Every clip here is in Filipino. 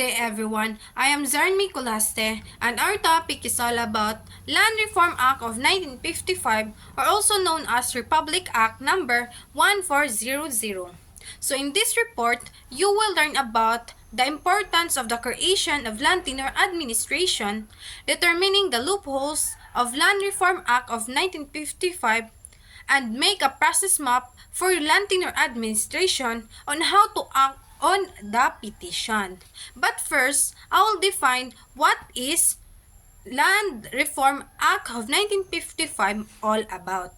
day everyone, I am Zarmi Colaste and our topic is all about Land Reform Act of 1955 or also known as Republic Act number 1400. So in this report, you will learn about the importance of the creation of land tenure administration, determining the loopholes of Land Reform Act of 1955, and make a process map for land tenure administration on how to act on the petition. But first, I will define what is Land Reform Act of 1955 all about.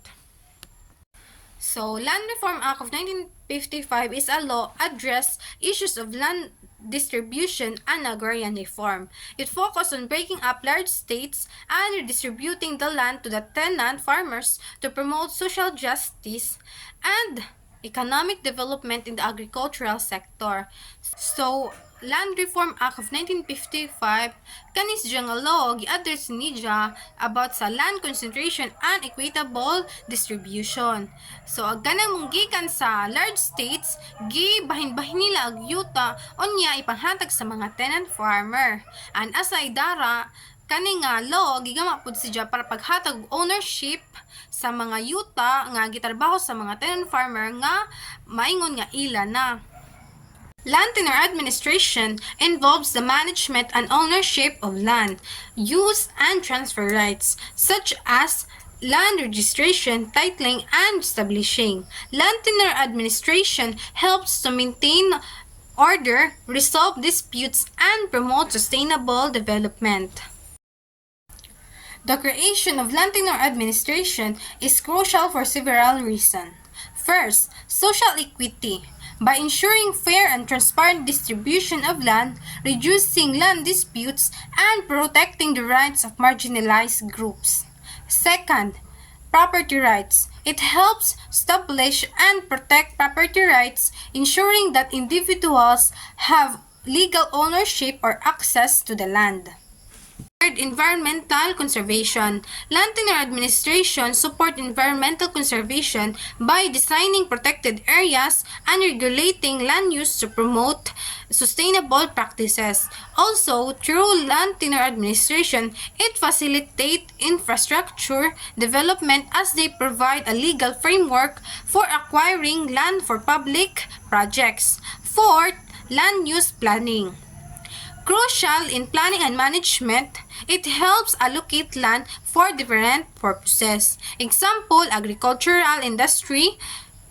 So, Land Reform Act of 1955 is a law address issues of land distribution and agrarian reform. It focused on breaking up large states and redistributing the land to the tenant farmers to promote social justice and economic development in the agricultural sector. So, Land Reform Act of 1955 kanis dya nga law gi-address niya about sa land concentration and equitable distribution. So, ganang munggikan sa large states, gibahin-bahin nila ag yuta unya ipanghatag sa mga tenant farmer. And asa idara, kani nga law gigama pud siya para paghatag ownership sa mga yuta nga gitrabaho sa mga tenant farmer nga maingon nga ila na. Land tenure administration involves the management and ownership of land, use and transfer rights, such as land registration, titling, and establishing. Land tenure administration helps to maintain order, resolve disputes, and promote sustainable development. The creation of land tenure administration is crucial for several reasons. First, social equity. By ensuring fair and transparent distribution of land, reducing land disputes, and protecting the rights of marginalized groups. Second, property rights. It helps establish and protect property rights, ensuring that individuals have legal ownership or access to the land. Third, environmental conservation. Land tenure administration support environmental conservation by designing protected areas and regulating land use to promote sustainable practices. Also, through land tenure administration, it facilitates infrastructure development as they provide a legal framework for acquiring land for public projects. Fourth, land use planning. Crucial in planning and management, it helps allocate land for different purposes. Example, agricultural, industry,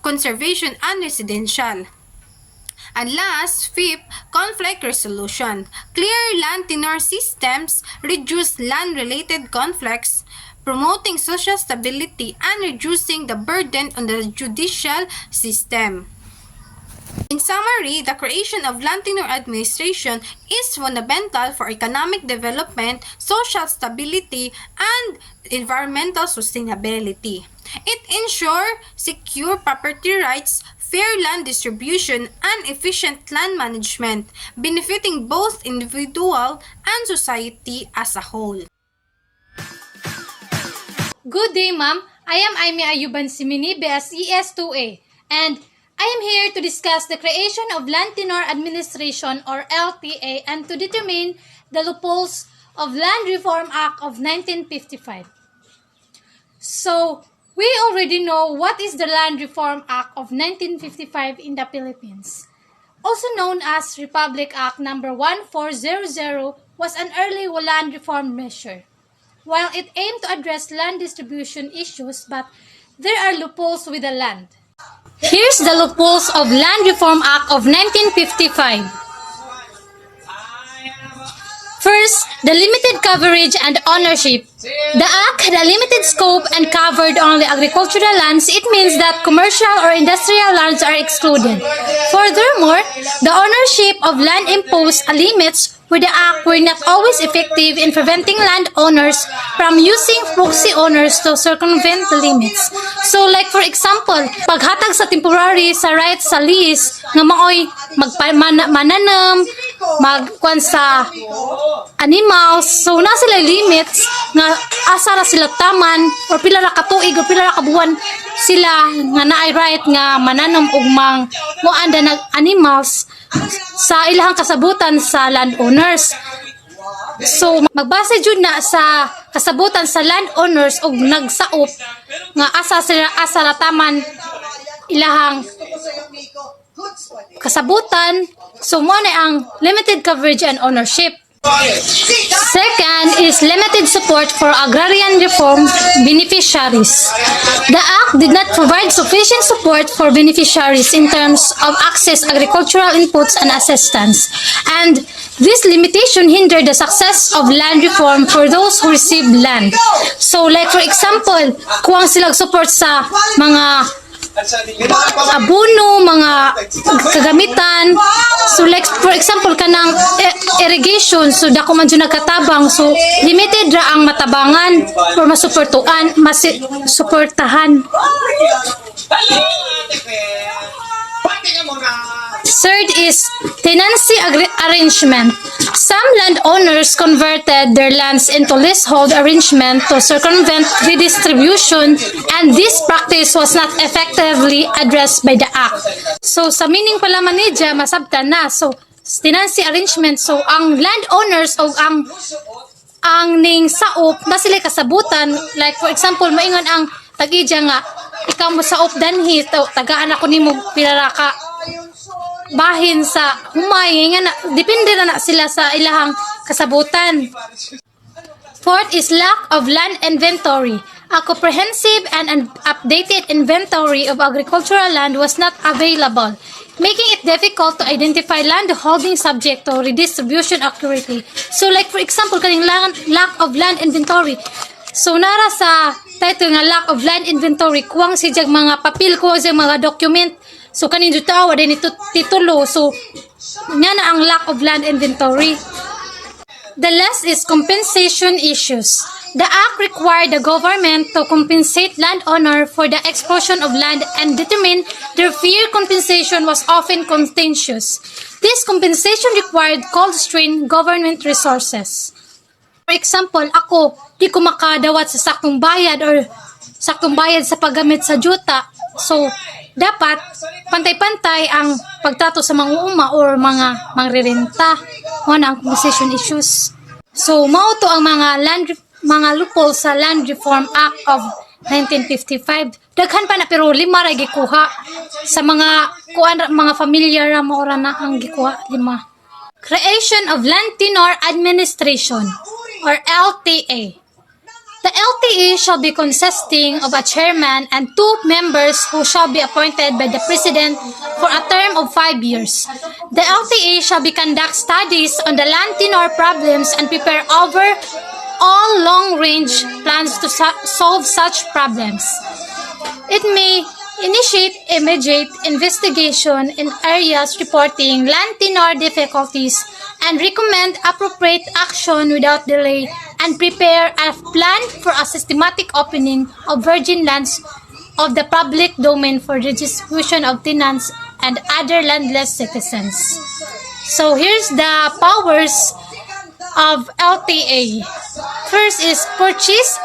conservation, and residential. And last, fifth, conflict resolution. Clear land tenure systems reduce land-related conflicts, promoting social stability and reducing the burden on the judicial system. In summary, the creation of land tenure administration is fundamental for economic development, social stability, and environmental sustainability. It ensures secure property rights, fair land distribution, and efficient land management, benefiting both individual and society as a whole. Good day, ma'am. I am Aimee Ayuban Simini, BSES 2A, and I am here to discuss the creation of Land Tenure Administration or LTA and to determine the loopholes of Land Reform Act of 1955. So, we already know what is the Land Reform Act of 1955 in the Philippines. Also known as Republic Act number 1400 was an early land reform measure. While it aimed to address land distribution issues, but there are loopholes with the land. Here's the loopholes of Land Reform Act of 1955. First, the limited coverage and ownership. The Act had a limited scope and covered only agricultural lands. It means that commercial or industrial lands are excluded. Furthermore, the ownership of land imposed limits where the Act were not always effective in preventing landowners from using proxy owners to circumvent the limits. So like for example, paghatag sa temporary sa rights sa lease nga maoy mananam, magkuan sa animals, so na sila limits nga asa ra sila taman or pila ra ka tuig or pila ra ka buwan sila nga naay right nga mananam og muanda nag animals sa ilahang kasabutan sa landowners. So magbase jud na sa kasabutan sa landowners og nagsaop nga asa rataman ilahang kasabutan, so mo na ang limited coverage and ownership. Second is limited support for agrarian reform beneficiaries. The Act did not provide sufficient support for beneficiaries in terms of access agricultural inputs and assistance, and this limitation hindered the success of land reform for those who receive land. So like for example, kuwang silang support sa mga abono, mga kagamitan. So like for example kanang irrigation, so dako man jud nagkatabang, so limited ra ang matabangan or masuportahan. Third is tenancy arrangement. Some landowners converted their lands into leasehold arrangement to circumvent redistribution, and this practice was not effectively addressed by the Act. So sa meaning pala man niya masabtan na. So tenancy arrangement, so ang landowners o ang ning saop na sila kasabutan, like for example moingon ang tag-ija nga ikaw mo saop danhi tagaan ako nimo pila ka bahin sa humay nga na, depende na sila sa ilahang kasabutan. Fourth is lack of land inventory. A comprehensive and updated inventory of agricultural land was not available, making it difficult to identify land holding subject to redistribution accurately. So like for example kaning lack of land inventory, so nara sa title nga lack of land inventory, kuwang si jag mga papel, kuwang si mga document. So kanin jud tawo din ito titulo. So nya na ang lack of land inventory. The last is compensation issues. The Act required the government to compensate landowner for the explosion of land and determined their fair compensation was often contentious. This compensation required cold-strained government resources. For example, ako, di ko makadawat sa saktong bayad or saktong bayad sa paggamit sa juta. So, dapat pantay-pantay ang pagtrato sa mga uma or mga mangrerenta. Una ang compensation issues. So, mao to ang mga loophole sa Land Reform Act of 1955. Daghan pa na pero 5 ra gikuha sa mga familiar ra maora na ang gikuha 5. Creation of Land Tenure Administration or LTA. The LTA shall be consisting of a chairman and 2 members who shall be appointed by the President for a term of 5 years. The LTA shall be conduct studies on the land tenure problems and prepare over all long-range plans to solve such problems. It may initiate immediate investigation in areas reporting land tenure difficulties and recommend appropriate action without delay and prepare a plan for a systematic opening of virgin lands of the public domain for the distribution of tenants and other landless citizens. So here's the powers of LTA. First is purchase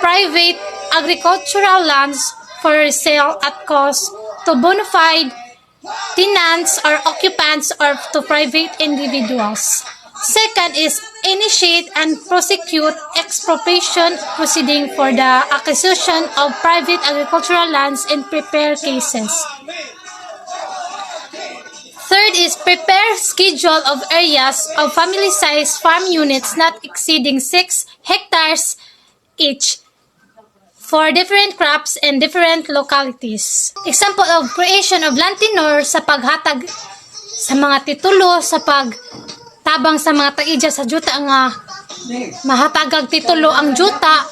private agricultural lands for sale at cost to bona fide tenants or occupants or to private individuals. Second is initiate and prosecute expropriation proceeding for the acquisition of private agricultural lands in prepare cases. Third is prepare schedule of areas of family-sized farm units not exceeding 6 hectares each for different crops in different localities. Example of creation of land tenure sa paghatag sa mga titulo, sa pagtabang sa mga taidya sa juta nga mahatagag titulo ang juta.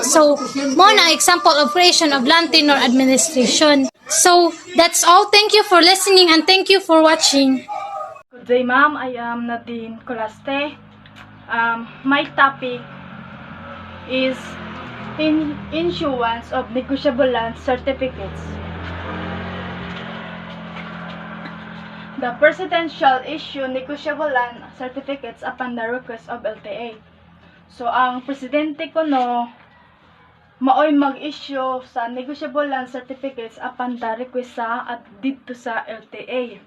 So, mo na example of creation of land tenure administration. So, that's all. Thank you for listening and thank you for watching. Good day, ma'am. I am Nadine Colaste. My topic is issuance of negotiable land certificates. The President shall issue negotiable land certificates upon the request of LTA. So, ang Presidente ko maoy mag-issue sa negotiable land certificates upon the request sa at dito sa LTA.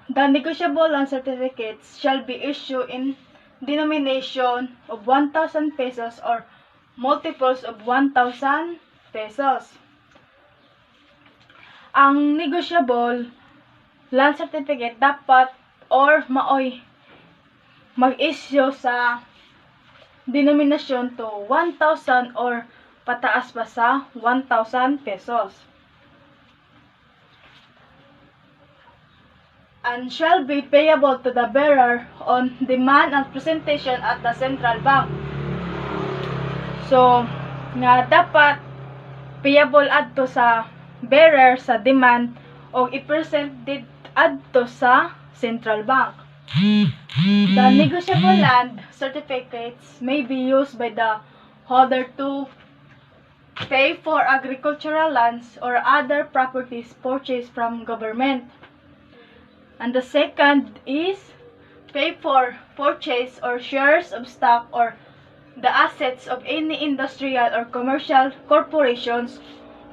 The negotiable land certificates shall be issued in denomination of 1,000 pesos or multiples of 1,000 pesos. Ang negotiable land certificate dapat or maoy mag-issue sa denominasyon to 1,000 or pataas pa sa 1,000 pesos. And shall be payable to the bearer on demand and presentation at the central bank. So, nga dapat payable adto sa bearer sa demand o i-present did adto sa central bank. The negotiable land certificates may be used by the holder to pay for agricultural lands or other properties purchased from government. And the second is pay for purchase or shares of stock or the assets of any industrial or commercial corporations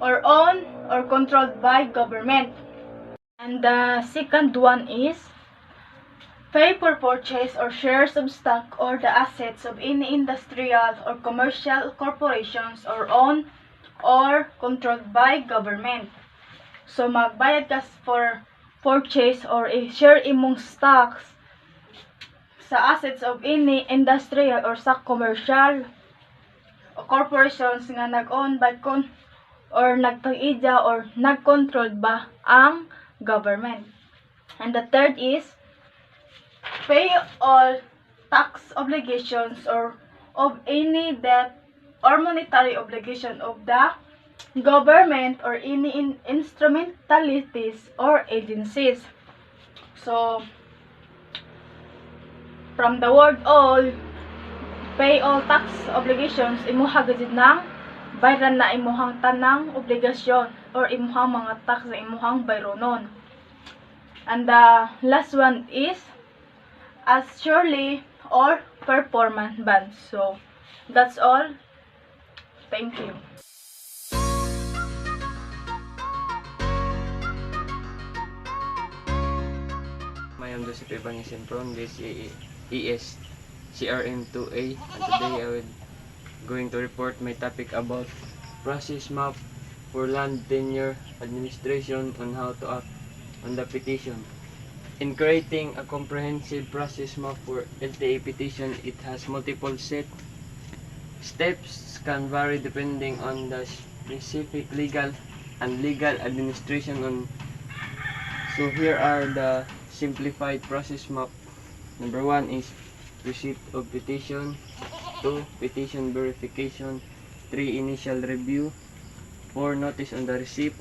or owned or controlled by government. And the second one is pay for purchase or shares of stock or the assets of any industrial or commercial corporations or owned or controlled by government. So magbayad ka for purchase or share imong stocks sa assets of any industrial or sa commercial corporations nga nag-own by or nagpag-idya or nag-controlled ba ang government. And the third is pay all tax obligations or of any debt or monetary obligation of the government or any instrumentalities or agencies. So, from the word all, pay all tax obligations, imuha gajud ng bayran na imuhang tanang obligasyon or imuhang mga tax na imuhang bayronon. And the last one is as surely or performance bond. So, that's all. Thank you. I am Joseph Evangeline from this ES CRM2A, and today I will going to report my topic about process map for land tenure administration on how to act on the petition. In creating a comprehensive process map for LTA petition, it has multiple steps can vary depending on the specific legal and legal administration on. So here are the simplified process map. Number 1 is receipt of petition, 2 petition verification, 3 initial review, 4 notice on the receipt,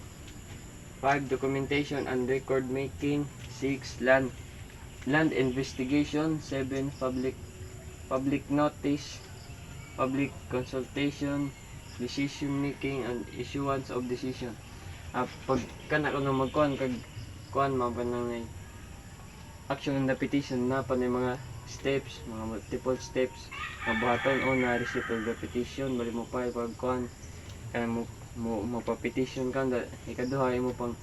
5 documentation and record making, 6 land investigation, 7 public notice, public consultation, decision making and issuance of decision. Pag kana ko na magkuan kag kuan mapanang action on the petition na pa mga steps, mga multiple steps nga buhaton una receipt of the petition, bali mo pa pagkuan kaya mo pa-petition ka, ikaduha imo pang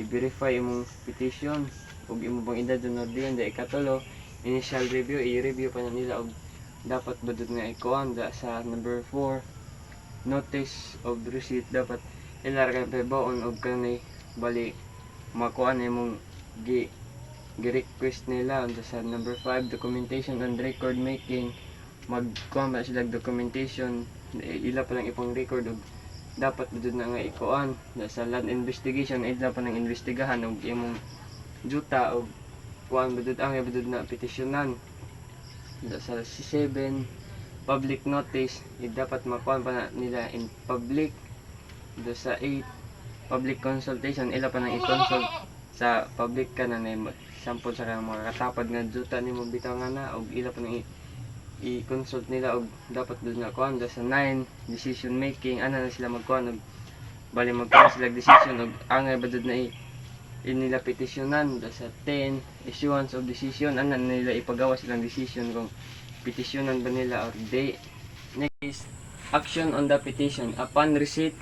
i-verify imong petition ug imo pang edad na diyan, da ikatulo initial review, i-review pa na nila og dapat badud nga ikuan sa number 4 notice of receipt, dapat ilarga pa baon og kanay bali makuan imong gi-request nila. And sa number 5 documentation and record making, magkuan ba sila documentation, ila pa lang ipang record og dapat budud na nga ikuan. Sa land investigation, ila pa nang investigahan og imong juta og kuan budud ang budud na petisyonan. Sa 7 public notice, dapat makuan pa na nila in public. Sa 8 public consultation, ila pa nang i-consult sa public ka na sample sa mga katapad nga juta nimo bitaw nga na og ila pa nang i-consult nila og dapat budud na kuan. Sa 9 decision making, ana na sila magkuan og bali magkuan sila decision og angay budud na nila petisyonan. Sa 10 issuance of decision, ana na nila ipagawa silang decision kung petisyonan ba nila or di. Next is action on the petition. Upon receipt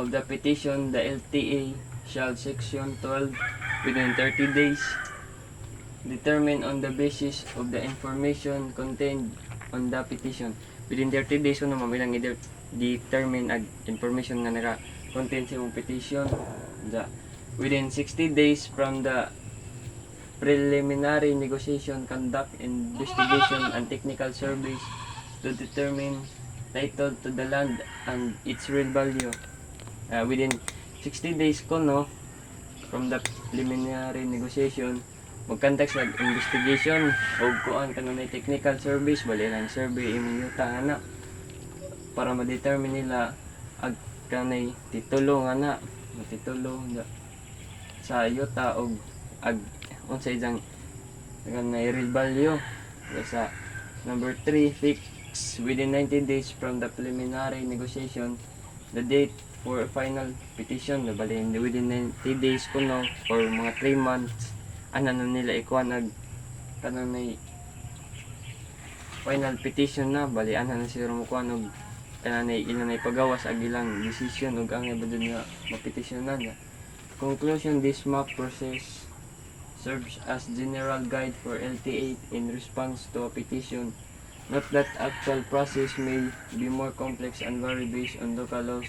of the petition, the LTA shall section 12 within 30 days determined on the basis of the information contained on the petition. Within 30 days kuno mamilang determine ag information nga naka contain sa imong petition. Within 60 days from the preliminary negotiation, conduct investigation and technical surveys to determine title to the land and its real value. Within 60 days kuno from the preliminary negotiation, mag-conduct sa investigation o kuan kanunay technical service bali lang survey iminyuta ana para ma-determine nila ag kanay titulo nga na matitulo sa yuta og ag unsay jang kanay real value. Sa number 3, fix within 90 days from the preliminary negotiation the date for final petition. Bali within 90 days kuno or mga 3 months ana na nila ikuan nag kanang final petition na bali ana na siguro mo kuan og kanang ilang pagawas ag ilang decision ug ang ibadod nga mapetisyonan na. Conclusion, this map process serves as general guide for LTA in response to a petition. Note that actual process may be more complex and vary based on local laws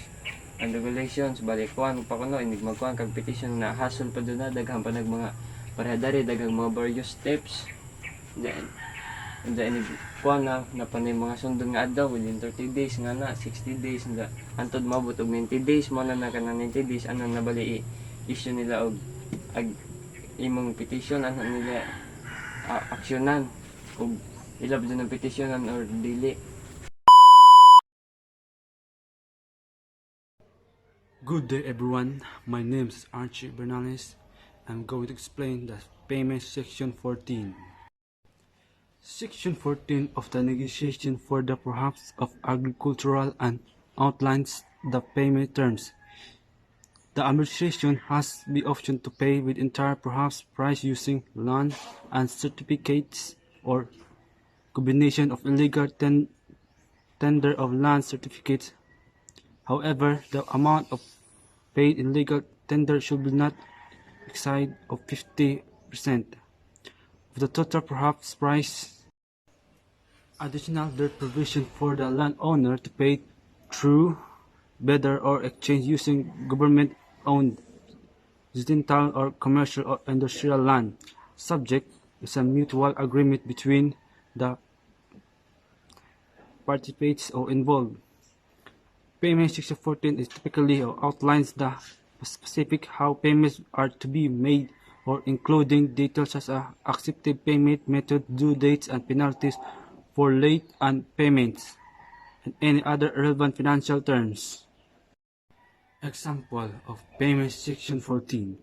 and regulations. Bali kuan pa kuno inig magkuan kag petition na hassle pa dun na daghan pa nag mga parehadari dagang mga various steps. Then inig kuan na napanay mga sundon nga adlaw within 30 days nga na 60 days nga antod maabot og 90 days mo na kanang 90 days ano na bali issue nila og ag imong petition ano nila aksyonan og ilab din ang petitionan or dili. Good day everyone, my name is Archie Bernales. I'm going to explain the payment section 14. Section 14 of the negotiation for the perhaps of agricultural and outlines the payment terms. The administration has the option to pay with entire perhaps price using land and certificates or combination of illegal tender of land certificates. However, the amount of paid in legal tender should be not exceed of 50% of the total perhaps price. Additional, there provision for the landowner to pay through bidder or exchange using government-owned residential or commercial or industrial land, subject to a mutual agreement between the participants or involved. Payment section 14 is typically outlines the specific how payments are to be made or including details such as accepted payment method, due dates and penalties for late and payments, and any other relevant financial terms. Example of payment section 14.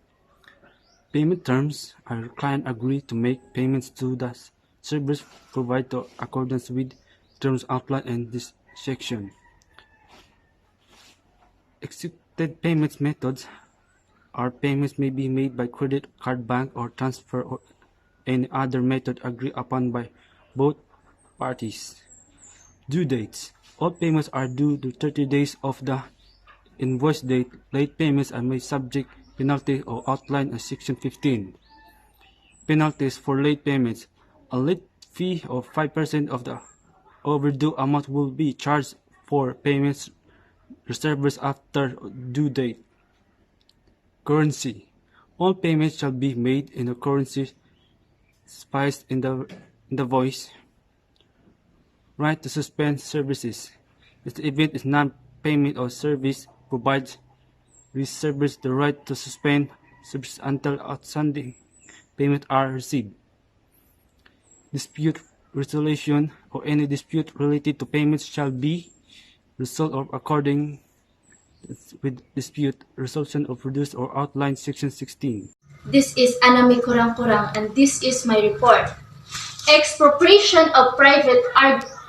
Payment terms are client agree to make payments to the service provided to accordance with terms outlined in this section. Accepted payments methods are payments may be made by credit card, bank, or transfer or any other method agreed upon by both parties. Due dates. All payments are due to 30 days of the invoice date. Late payments are made subject penalties or outlined in section 15. Penalties for late payments. A late fee of 5% of the overdue amount will be charged for payments reserved after due date. Currency. All payments shall be made in a currency specified in the voice. Right to suspend services. If the event is non-payment or service provides reserves the right to suspend services until outstanding payments are received. Dispute resolution or any dispute related to payments shall be resolved or according with dispute resolution or produced or outlined section 16. This is Anami Kurang-Kurang and this is my report. Expropriation of private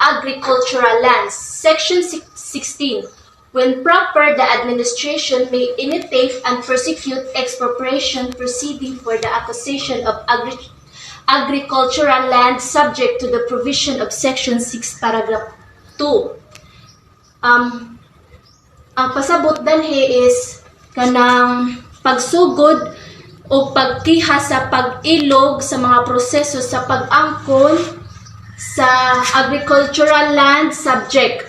agricultural lands, section 16. When proper, the administration may initiate and prosecute expropriation proceeding for the acquisition of agricultural land subject to the provision of section 6 paragraph 2. Ang pasabot danhi is kanang pagsugod o pagkiha sa pag-ilog sa mga proseso sa pag-angkon sa agricultural land subject.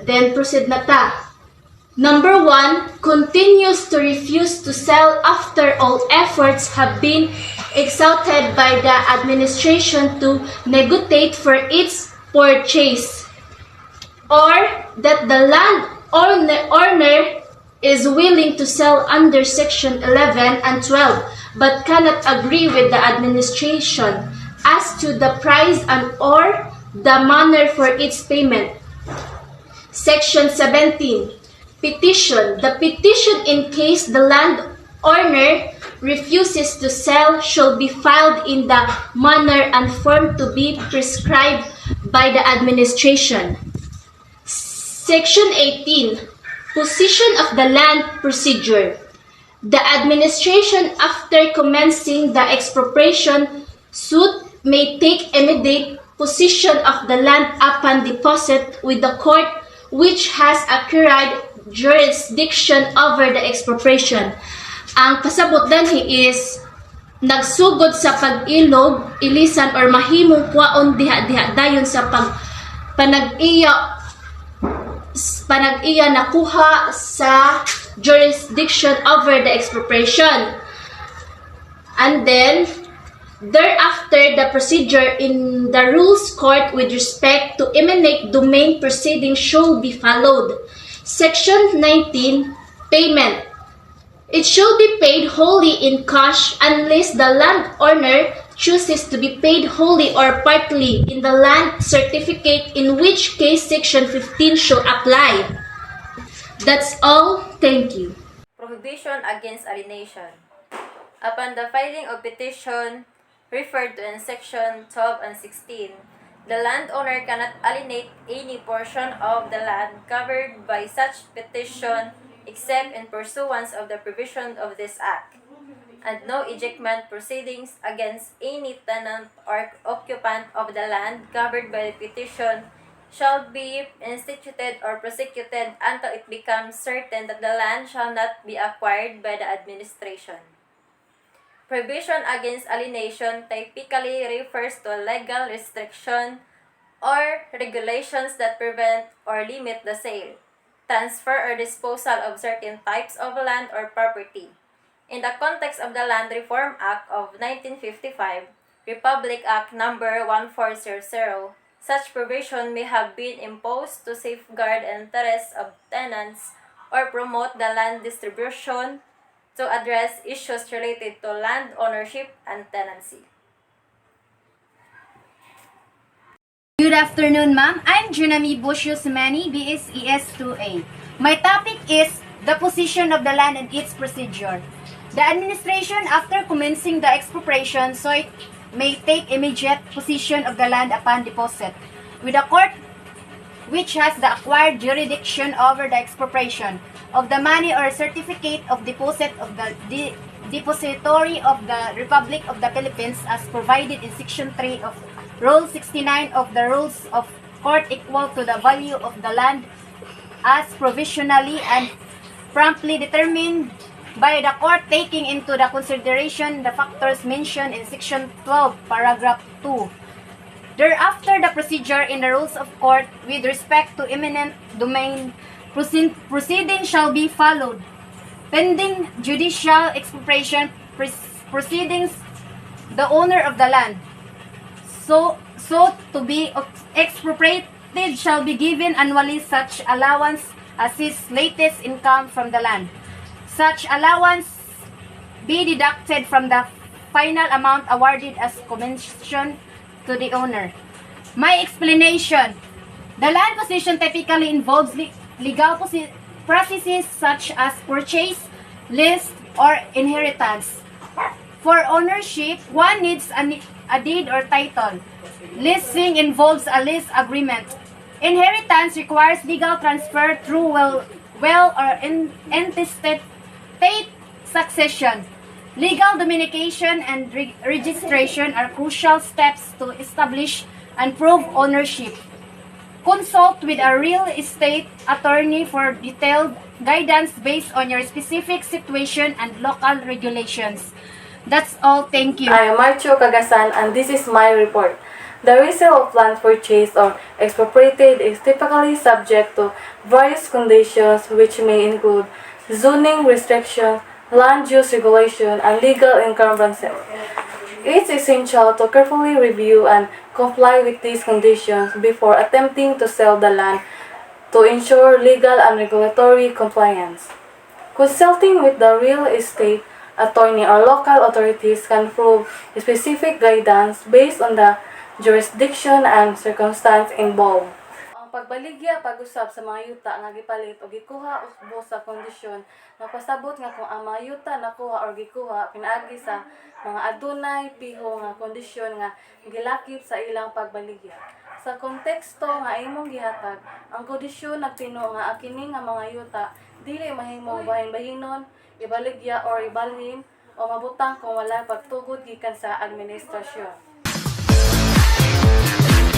Then proceed na ta. Number 1, continues to refuse to sell after all efforts have been exhausted by the administration to negotiate for its purchase, or that the land owner is willing to sell under Section 11 and 12 but cannot agree with the administration as to the price and or the manner for its payment. Section 17. Petition. The petition in case the landowner refuses to sell shall be filed in the manner and form to be prescribed by the administration. Section 18. Position of the land procedure. The administration, after commencing the expropriation suit, may take immediate possession of the land upon deposit with the court which has acquired jurisdiction over the expropriation. Ang pasabot danhi is nagsugod sa pag-ilog, ilisan or mahimong kwaon diha-diha dayon sa panag-iya nakuha sa jurisdiction over the expropriation. And then thereafter, the procedure in the rules court with respect to eminent domain proceedings shall be followed. Section 19. Payment. It shall be paid wholly in cash unless the landowner chooses to be paid wholly or partly in the land certificate, in which case Section 15 shall apply. That's all. Thank you. Prohibition against alienation. Upon the filing of petition referred to in Section 12 and 16, the landowner cannot alienate any portion of the land covered by such petition except in pursuance of the provision of this Act, and no ejectment proceedings against any tenant or occupant of the land covered by the petition shall be instituted or prosecuted until it becomes certain that the land shall not be acquired by the administration. Prohibition against alienation typically refers to legal restriction or regulations that prevent or limit the sale, transfer, or disposal of certain types of land or property. In the context of the Land Reform Act of 1955, Republic Act No. 1400, such provision may have been imposed to safeguard the interests of tenants or promote the land distribution to address issues related to land ownership and tenancy. Good afternoon, ma'am. I'm Junami Busio Sumani, BSES 2A. My topic is the position of the land and its procedure. The administration, after commencing the expropriation, so it may take immediate possession of the land upon deposit, with the court which has the acquired jurisdiction over the expropriation of the money or certificate of deposit of the depository of the Republic of the Philippines as provided in Section 3 of Rule 69 of the Rules of Court, equal to the value of the land as provisionally and promptly determined by the court, taking into the consideration the factors mentioned in Section 12, Paragraph 2. Thereafter, the procedure in the Rules of Court with respect to eminent domain proceedings shall be followed. Pending judicial expropriation proceedings, the owner of the land so to be expropriated shall be given annually such allowance as his latest income from the land. Such allowance be deducted from the final amount awarded as commission to the owner. My explanation. The land possession typically involves legal processes such as purchase, lease, or inheritance. For ownership, one needs a deed or title. Leasing involves a lease agreement. Inheritance requires legal transfer through will or intestate succession. Legal dominication and registration are crucial steps to establish and prove ownership. Consult with a real estate attorney for detailed guidance based on your specific situation and local regulations. That's all. Thank you. I am Marcho Cagasan and this is my report. The resale of land purchased or expropriated is typically subject to various conditions which may include zoning restrictions, land use regulation, and legal encumbrances. It's essential to carefully review and comply with these conditions before attempting to sell the land to ensure legal and regulatory compliance. Consulting with the real estate attorney or local authorities can prove specific guidance based on the jurisdiction and circumstance involved. Ang pagbaligya pag-usab sa mga yuta nga gipalit o gikuha usbo sa kondisyon magpasabot nga kung ang mga yuta nakuha or gikuha pinaagi sa mga adunay piho nga kondisyon nga gilakip sa ilang pagbaligya. Sa konteksto nga imong gihatag, ang kondisyon nagtino nga akini nga mga yuta dili mahimong bahin-bahinon, ibaligya or ibalhin o mabutang kung wala pagtugod gikan sa administrasyon.